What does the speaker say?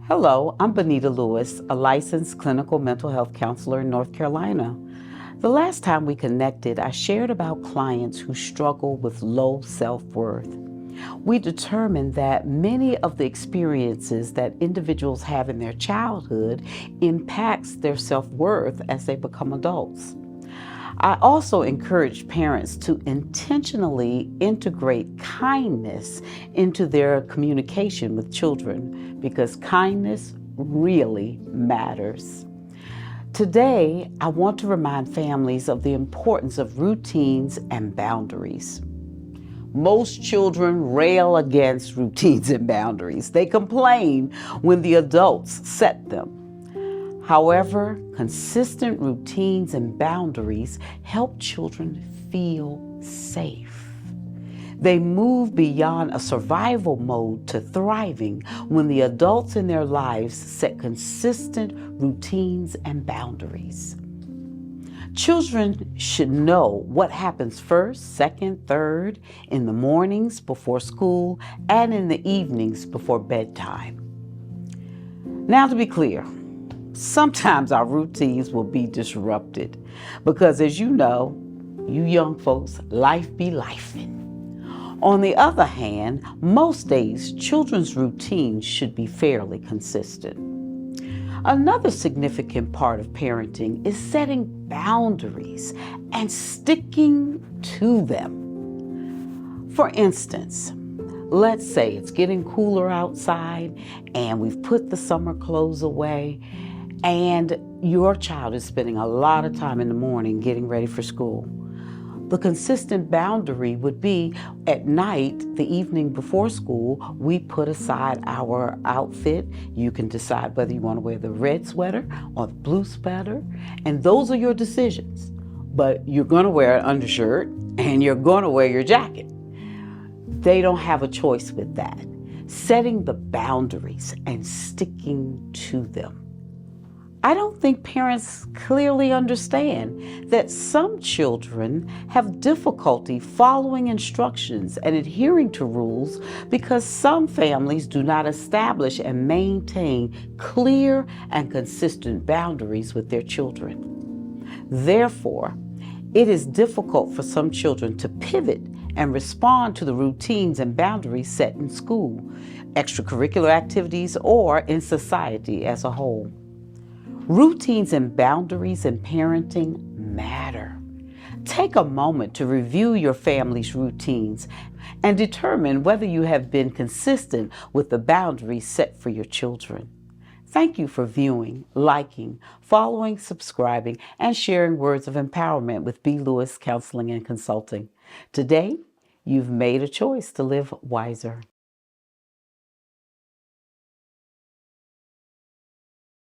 Hello, I'm Benita Lewis, a licensed clinical mental health counselor in North Carolina. The last time we connected, I shared about clients who struggle with low self-worth. We determined that many of the experiences that individuals have in their childhood impacts their self-worth as they become adults. I also encourage parents to intentionally integrate kindness into their communication with children because kindness really matters. Today, I want to remind families of the importance of routines and boundaries. Most children rail against routines and boundaries. They complain when the adults set them. However, consistent routines and boundaries help children feel safe. They move beyond a survival mode to thriving when the adults in their lives set consistent routines and boundaries. Children should know what happens first, second, third, in the mornings before school, and in the evenings before bedtime. Now, to be clear, sometimes our routines will be disrupted because, as you know, you young folks, life be lifing. On the other hand, most days, children's routines should be fairly consistent. Another significant part of parenting is setting boundaries and sticking to them. For instance, let's say it's getting cooler outside and we've put the summer clothes away and your child is spending a lot of time in the morning getting ready for school. The consistent boundary would be at night, the evening before school, we put aside our outfit. You can decide whether you want to wear the red sweater or the blue sweater, and those are your decisions. But you're going to wear an undershirt and you're going to wear your jacket. They don't have a choice with that. Setting the boundaries and sticking to them. I don't think parents clearly understand that some children have difficulty following instructions and adhering to rules because some families do not establish and maintain clear and consistent boundaries with their children. Therefore, it is difficult for some children to pivot and respond to the routines and boundaries set in school, extracurricular activities, or in society as a whole. Routines and boundaries in parenting matter. Take a moment to review your family's routines and determine whether you have been consistent with the boundaries set for your children. Thank you for viewing, liking, following, subscribing, and sharing words of empowerment with B. Lewis Counseling and Consulting. Today, you've made a choice to live wiser.